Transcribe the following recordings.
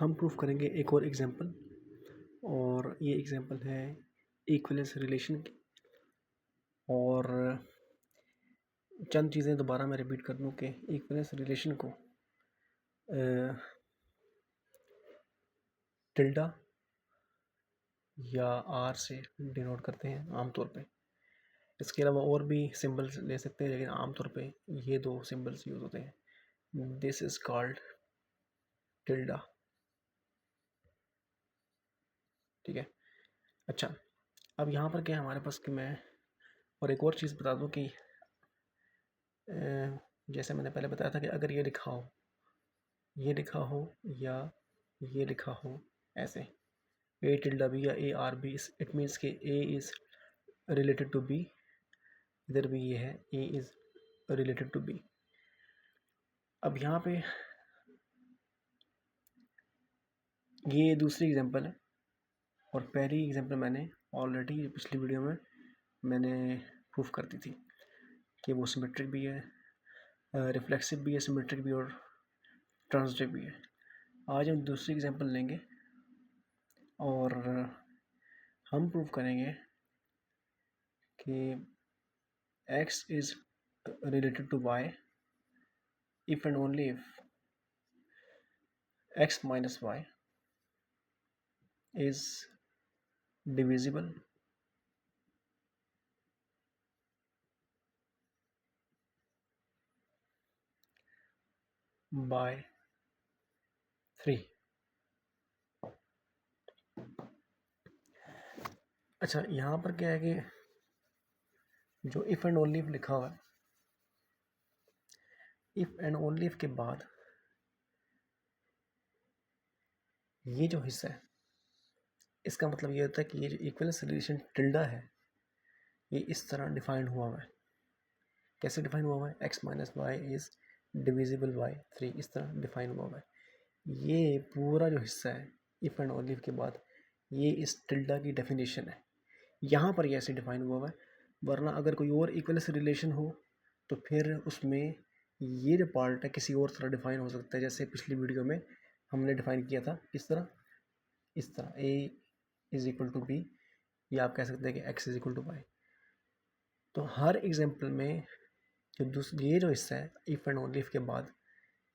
हम प्रूफ करेंगे एक और एग्जांपल, और ये एग्जांपल है इक्विवेलेंस रिलेशन की। और चंद चीज़ें दोबारा मैं रिपीट कर दूँ कि इक्विवेलेंस रिलेशन को टिल्डा या आर से डिनोट करते हैं आमतौर पे। इसके अलावा और भी सिंबल्स ले सकते हैं, लेकिन आमतौर पे ये दो सिंबल्स यूज़ होते हैं। This is called tilde. ठीक है। अच्छा, अब यहाँ पर क्या है हमारे पास कि मैं और एक और चीज़ बता दूँ कि जैसे मैंने पहले बताया था कि अगर ये लिखा हो या ये लिखा हो ऐसे ए टिल्डा बी या A R B, it means कि A is related to B. इधर भी ये है A is related to B. अब यहाँ पे ये दूसरी एग्जांपल है, और पहली एग्जांपल मैंने ऑलरेडी पिछली वीडियो में मैंने प्रूफ कर दी थी कि वो सिमेट्रिक भी है, रिफ्लेक्सिव भी है, सिमेट्रिक भी और ट्रांजिटिव भी है। आज हम दूसरी एग्जांपल लेंगे और हम प्रूव करेंगे कि x is related to y if and only if x minus y is divisible by 3। अच्छा, यहाँ पर क्या है कि जो इफ़ एंड ओनली इफ लिखा हुआ है, इफ़ एंड ओनली इफ के बाद ये जो हिस्सा है, इसका मतलब ये होता है कि ये जो इक्विवेलेंस रिलेशन टिल्डा है ये इस तरह डिफाइन हुआ है। कैसे डिफाइन हुआ है? x minus y is divisible by 3, इस तरह डिफाइन हुआ है। ये पूरा जो हिस्सा है इफ़ एंड ओनली इफ के बाद, ये इस टिल्डा की डेफिनेशन है। यहाँ पर ये ऐसे डिफाइन हुआ है, वरना अगर कोई और इक्विवेलेंस रिलेशन हो तो फिर उसमें ये जो पार्ट है किसी और तरह डिफाइन हो सकता है। जैसे पिछली वीडियो में हमने डिफाइन किया था किस तरह, इस तरह a is equal to b, या आप कह सकते हैं कि x is equal to y. तो हर एग्जाम्पल में जो ये जो हिस्सा है इफ़ एंड ओनली इफ के बाद,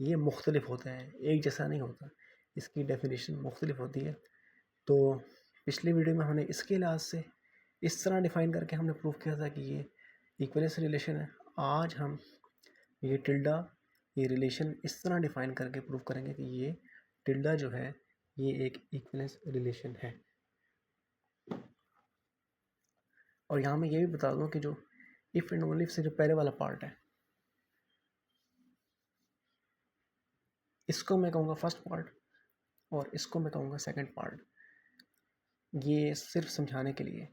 ये मुख्तलिफ होता है, एक जैसा नहीं होता, इसकी डेफिनेशन मुख्तलिफ होती है। तो पिछली वीडियो में हमने इसके लिहाज से इस तरह डिफाइन करके हमने प्रूव किया था कि ये इक्विवेलेंस रिलेशन है। आज हम ये टिल्डा, ये रिलेशन इस तरह डिफाइन करके प्रूव करेंगे कि ये टिल्डा जो है ये एक इक्विवेलेंस रिलेशन है। और यहाँ मैं ये भी बता दूँ कि जो इफ़ एंड ओनली इफ से जो पहले वाला पार्ट है, इसको मैं कहूँगा फर्स्ट पार्ट और इसको मैं कहूँगा सेकंड पार्ट। ये सिर्फ समझाने के लिए,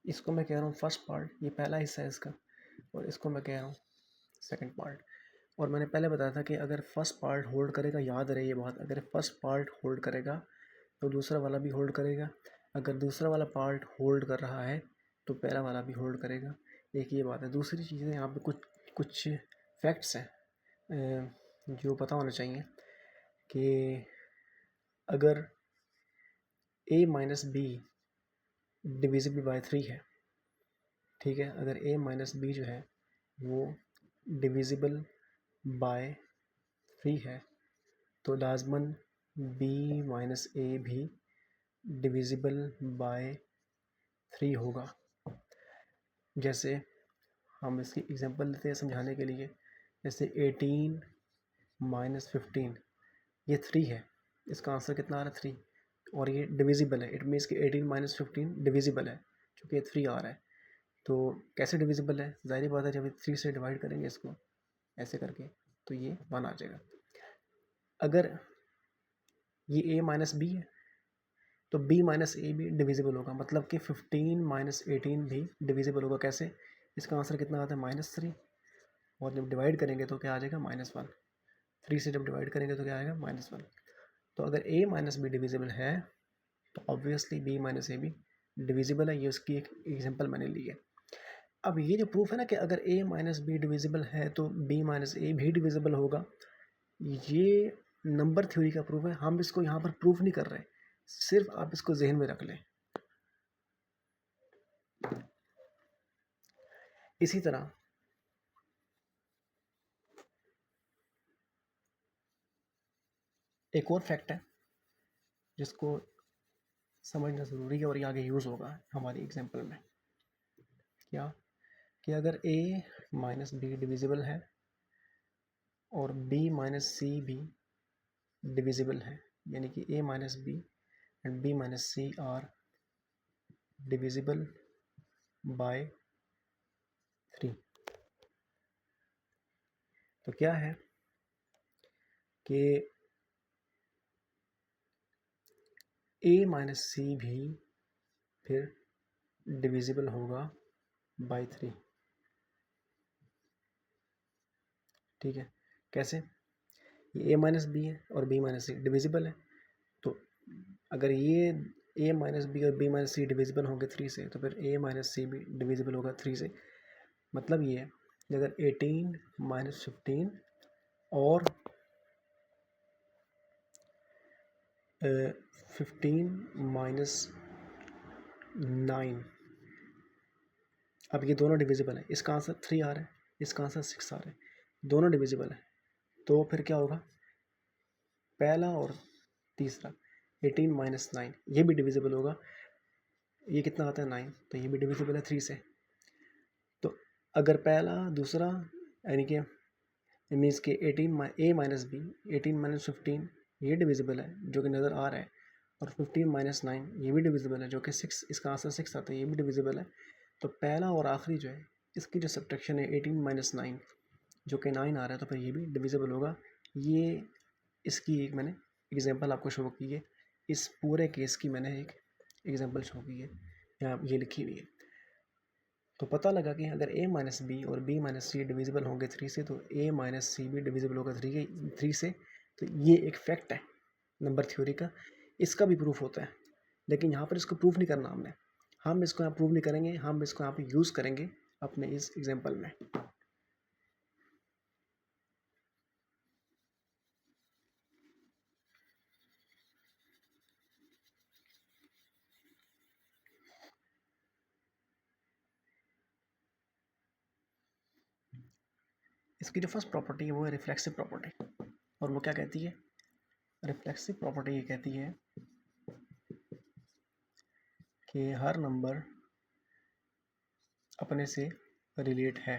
इसको मैं कह रहा हूँ फर्स्ट पार्ट, ये पहला हिस्सा है इसका, और इसको मैं कह रहा हूँ सेकंड पार्ट। और मैंने पहले बताया था कि अगर फर्स्ट पार्ट होल्ड करेगा, याद रहे ये बात, अगर फर्स्ट पार्ट होल्ड करेगा तो दूसरा वाला भी होल्ड करेगा, अगर दूसरा वाला पार्ट होल्ड कर रहा है तो पहला वाला भी होल्ड करेगा। एक ये बात है। दूसरी चीज़ें यहाँ पे कुछ फैक्ट्स हैं जो पता होना चाहिए कि अगर a minus be divisible by 3 है, ठीक है, अगर a माइनस बी जो है वो डिविजिबल बाय 3 है तो लाजमन b माइनस ए भी डिविजिबल बाय 3 होगा। जैसे हम इसकी एग्जांपल लेते हैं समझाने के लिए, जैसे 18 माइनस 15, ये 3 है, इसका आंसर कितना आ रहा है 3, और ये डिविजिबल है। इट मीन्स कि 18 माइनस 15 डिविजिबल है, क्योंकि 3 आ रहा है। तो कैसे डिविजिबल है? ज़ाहिर बात है, जब 3 से डिवाइड करेंगे इसको ऐसे करके तो ये 1 आ जाएगा। अगर ये a माइनस बी है तो b माइनस ए भी डिविजिबल होगा, मतलब कि 15 माइनस 18 भी डिविजिबल होगा। कैसे? इसका आंसर कितना आता है -3, और जब डिवाइड करेंगे तो क्या आ जाएगा -1। 3 से जब डिवाइड करेंगे तो क्या आएगा -1। तो अगर a माइनस बी डिविजिबल है तो ऑब्वियसली b माइनस ए भी डिविजिबल है। ये उसकी एक एग्जांपल मैंने ली है। अब ये जो प्रूफ है ना कि अगर a माइनस बी डिविजिबल है तो b माइनस ए भी डिविजिबल होगा, ये नंबर थ्योरी का प्रूफ है, हम इसको यहाँ पर प्रूफ नहीं कर रहे, सिर्फ आप इसको जहन में रख लें। इसी तरह एक और फैक्ट है जिसको समझना ज़रूरी है और ये आगे यूज़ होगा हमारी एग्जांपल में। क्या कि अगर a माइनस बी डिविजिबल है और b माइनस सी भी डिविजिबल है, यानी कि a minus b and b minus c are divisible by 3, तो क्या है कि a माइनस सी भी फिर डिविजिबल होगा बाय 3। ठीक है, कैसे? ये a माइनस बी है और b माइनस सी डिविजिबल है, तो अगर ये a माइनस बी और b माइनस सी डिविजिबल होंगे 3 से, तो फिर a माइनस सी भी डिविजिबल होगा 3 से। मतलब ये है कि अगर 18 माइनस 15 और 15 माइनस 9, अब ये दोनों डिविजिबल है, इसका आंसर 3 आ रहा है, इसका आंसर 6 आ रहा है, दोनों डिविजिबल है, तो फिर क्या होगा? पहला और तीसरा 18 माइनस 9 ये भी डिविजिबल होगा, ये कितना आता है 9, तो ये भी डिविजिबल है 3 से। तो अगर पहला दूसरा यानी कि मीन्स के 18 a माइनस बी 18 माइनस 15 ये डिविजिबल है जो कि नज़र आ रहा है, और 15 माइनस 9 ये भी डिविजिबल है जो कि 6, इसका आंसर 6 आता है, ये भी डिविजिबल है। तो पहला और आखिरी जो है इसकी जो सब्ट्रैक्शन है 18 माइनस 9 जो कि 9 आ रहा है, तो फिर ये भी डिविजिबल होगा। ये इसकी एक मैंने एग्जांपल आपको शो की है, इस पूरे केस की मैंने एक एग्जांपल शो की है, यहाँ ये लिखी हुई है। तो पता लगा कि अगर a माइनस बी और b माइनस सी डिविजिबल होंगे 3 से, तो a माइनस सी भी डिविजिबल होगा 3 से। तो ये एक फैक्ट है नंबर थ्योरी का, इसका भी प्रूफ होता है, लेकिन यहाँ पर इसको प्रूफ नहीं करना हमने, हम इसको यहाँ प्रूफ नहीं करेंगे, हम इसको यहाँ पे यूज़ करेंगे अपने इस एग्जाम्पल में। इसकी जो फर्स्ट प्रॉपर्टी है वो है रिफ्लेक्सिव प्रॉपर्टी, और वो क्या कहती है? रिफ्लेक्सिव प्रॉपर्टी ये कहती है कि हर नंबर अपने से रिलेट है।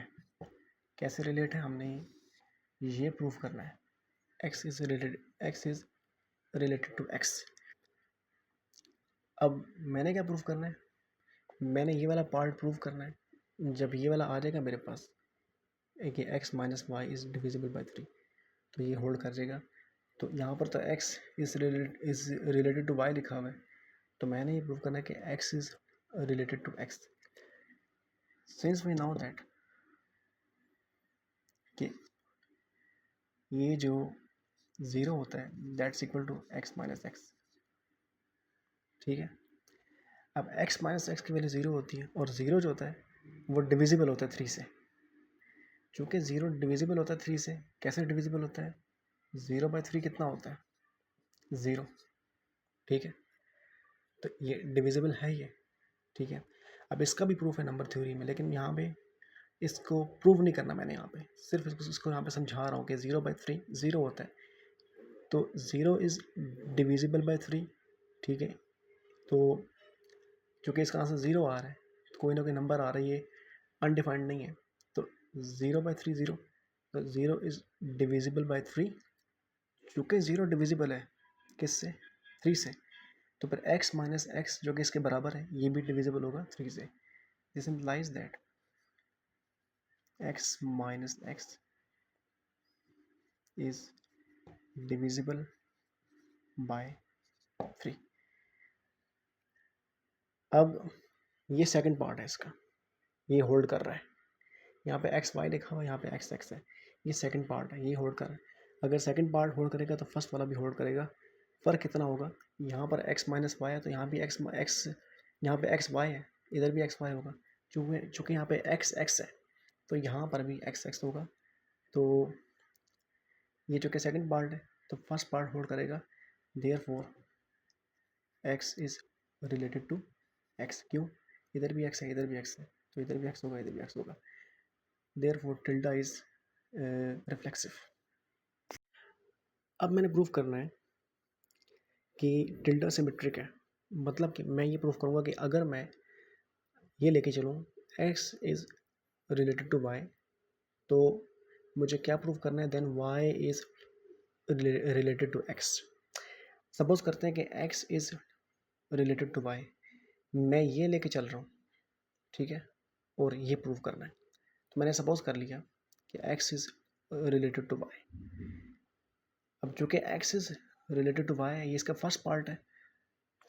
कैसे रिलेट है, हमने ये प्रूफ करना है, x is related to x। अब मैंने क्या प्रूफ करना है? मैंने ये वाला पार्ट प्रूफ करना है। जब ये वाला आ जाएगा मेरे पास कि x minus y is divisible by 3, तो ये होल्ड कर जाएगा। तो यहाँ पर तो x is related to y लिखा हुआ है, तो मैंने ये प्रूफ करना है कि x is related to x। Since we know that कि ये जो 0 होता है that's equal to x minus x. ठीक है, अब x माइनस एक्स की वैल्यू 0 होती है, और 0 जो होता है वो डिविजिबल होता है 3 से। चूँकि 0 डिविजिबल होता है 3 से, कैसे डिविजिबल होता है? 0/3 कितना होता है? 0। ठीक है, तो ये डिविजिबल है ये। ठीक है, अब इसका भी प्रूफ है नंबर थ्योरी में, लेकिन यहाँ पे इसको प्रूव नहीं करना मैंने, यहाँ पे सिर्फ इसको यहाँ पे समझा रहा हूँ कि 0/3 0 होता है, तो 0 इज़ डिविजिबल बाई 3। ठीक है, तो चूँकि इसका आंसर 0 आ रहा है, तो कोई ना कोई नंबर आ रही है, अनडिफाइंड नहीं है, तो 0/3 0, तो 0 इज़ डिविजिबल बाई 3। चूँकि 0 डिविजिबल है किससे? 3 से, तो फिर x माइनस एक्स जो कि इसके बराबर है ये भी डिविजिबल होगा 3 से। This implies that x minus x is divisible by 3। अब ये सेकंड पार्ट है इसका, ये होल्ड कर रहा है, यहाँ पे एक्स वाई लिखा हुआ है, यहाँ पे एक्स एक्स है, ये सेकंड पार्ट है, ये होल्ड कर रहा है। अगर सेकंड पार्ट होल्ड करेगा तो फर्स्ट वाला भी होल्ड करेगा। फ़र्क कितना होगा? यहाँ पर x माइनस वाई है, तो यहाँ भी x यहाँ पे एक्स वाई है, इधर भी एक्स वाई होगा। चूँकि यहाँ पे एक्स एक्स है, तो यहाँ पर भी एक्स एक्स होगा। तो ये चूँकि सेकंड पार्ट है, तो फर्स्ट पार्ट होल्ड करेगा, therefore x is related to x। क्यों? इधर भी x है, इधर भी x है, तो इधर भी x होगा, इधर भी x होगा। Therefore tilde is reflexive. अब मैंने प्रूव करना है कि टिल्डा सिमेट्रिक है। मतलब कि मैं ये प्रूव करूँगा कि अगर मैं ये लेके चलूँ x is related to y, तो मुझे क्या प्रूव करना है, then y is related to x। Suppose करते हैं कि x is related to y, मैं ये लेके चल रहा हूँ, ठीक है, और ये प्रूव करना है। तो मैंने सपोज कर लिया कि x is related to y। अब चूँकि x is related to y है, ये इसका फर्स्ट पार्ट है।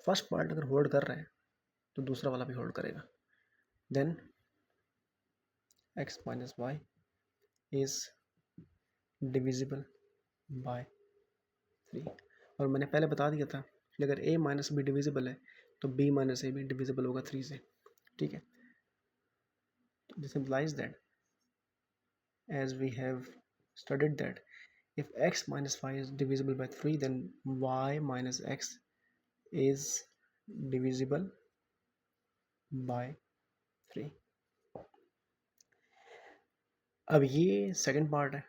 फर्स्ट पार्ट अगर होल्ड कर रहा है तो दूसरा वाला भी होल्ड करेगा। Then x minus y is divisible by 3। और मैंने पहले बता दिया था कि अगर a माइनस बी डिविजिबल है तो b माइनस ए भी डिविजिबल होगा 3 से, ठीक है। This implies that as we have studied that if x minus y is divisible by 3, then y minus x is divisible by 3। अब ये सेकंड पार्ट है,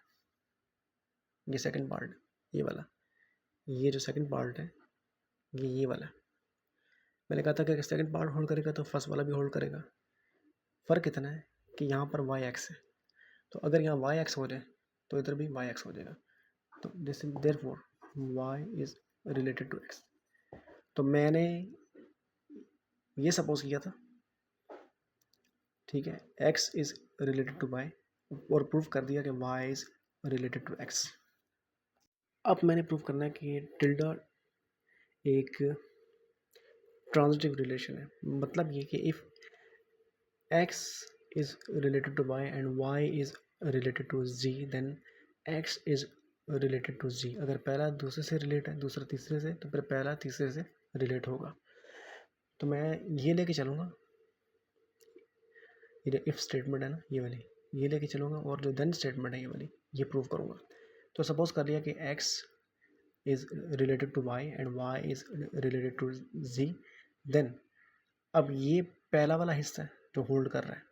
ये सेकंड पार्ट, ये वाला, ये जो सेकंड पार्ट है ये वाला। मैंने कहा था कि सेकंड पार्ट होल्ड करेगा तो फर्स्ट वाला भी होल्ड करेगा। फ़र्क इतना है कि यहाँ पर वाई एक्स है, तो अगर यहाँ वाई एक्स हो जाए तो इधर भी वाई एक्स हो जाएगा। तो this is therefore y is related to x. तो मैंने ये सपोज किया था, ठीक है, x is related to y, और प्रूव कर दिया कि y is related to x। अब मैंने प्रूव करना है कि टिल्डा एक ट्रांजिटिव रिलेशन है। मतलब ये कि if x is related to y and y is related to z, then x is related to z। अगर पहला दूसरे से रिलेट है, दूसरा तीसरे से, तो फिर पहला तीसरे से रिलेट होगा। तो मैं ये लेके चलूँगा, ये इफ स्टेटमेंट है ना ये वाली, ये लेके चलूँगा, और जो देन स्टेटमेंट है ये वाली, ये प्रूव करूँगा। तो सपोज कर लिया कि x is related to y and y is related to z। Then अब ये पहला वाला हिस्सा है जो होल्ड कर रहा है,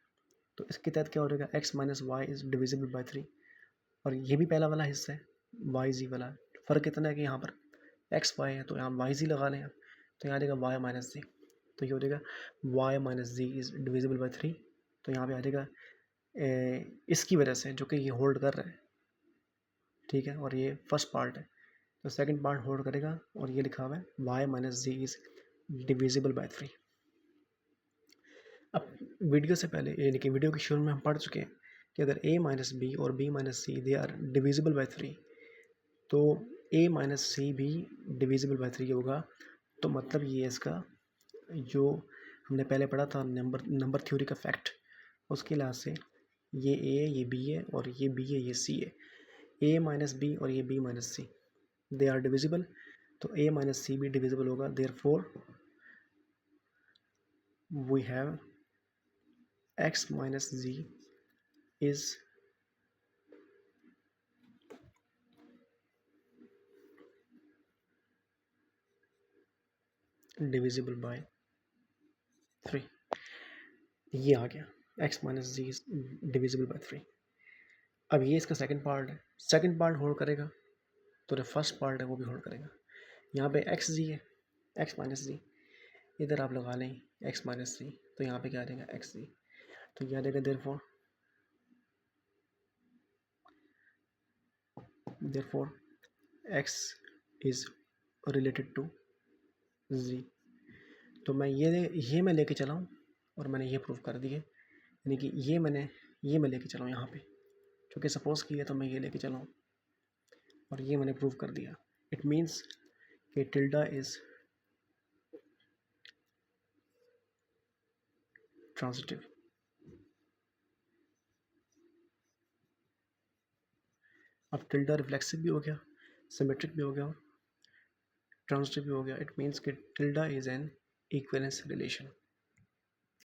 तो इसके तहत क्या हो जाएगा, x minus y is divisible by 3। और ये भी पहला वाला हिस्सा है वाई जी वाला। फ़र्क इतना है कि यहाँ पर एक्स वाई है तो यहाँ वाई जी लगा लें, तो यहाँ आ जाएगा वाई माइनस जी। तो ये हो जाएगा y minus z is divisible by 3। तो यहाँ पे आ जाएगा इसकी वजह से, जो कि ये होल्ड कर रहा है, ठीक है, और ये फर्स्ट पार्ट है, तो सेकंड पार्ट होल्ड करेगा, और ये लिखा हुआ है y minus z is divisible by 3। अब वीडियो से पहले, यानी कि वीडियो के शुरू में हम पढ़ चुके हैं कि अगर a माइनस बी और b minus c they are divisible by 3, तो a माइनस सी भी डिविजिबल बाई 3 होगा। तो मतलब ये इसका जो हमने पहले पढ़ा था नंबर थ्योरी का फैक्ट, उसके लिहाज से ये a है, ये b है, और ये b है, ये c है। a माइनस बी और ये b minus c they are divisible, तो a माइनस सी भी डिविजिबल होगा। Therefore we have x minus z is divisible by 3। ये आ गया x minus z is divisible by 3। अब ये इसका सेकंड पार्ट है, सेकंड पार्ट होल्ड करेगा तो जो फर्स्ट पार्ट है वो भी होल्ड करेगा। यहाँ पे एक्स जी है, एक्स माइनस जी, इधर आप लगा लें एक्स माइनस जी, तो यहाँ पे क्या आ जाएगा एक्स जी। तो ये आ जाएगा therefore X is related to G. तो मैं ये मैं लेके चला हूँ, और मैंने ये प्रूव कर दिए, यानी कि ये मैं लेके चला हूँ यहाँ पे, क्योंकि सपोज किया तो मैं ये लेके चला हूँ, और ये मैंने प्रूव कर दिया। इट मीन्स कि टिल्डा इज ट्रांजिटिव। अब टिल्डा रिफ्लेक्सिव भी हो गया, सिमेट्रिक भी हो गया, और ट्रांजिटिव भी हो गया। इट मीन्स कि tilde is an equivalence relation.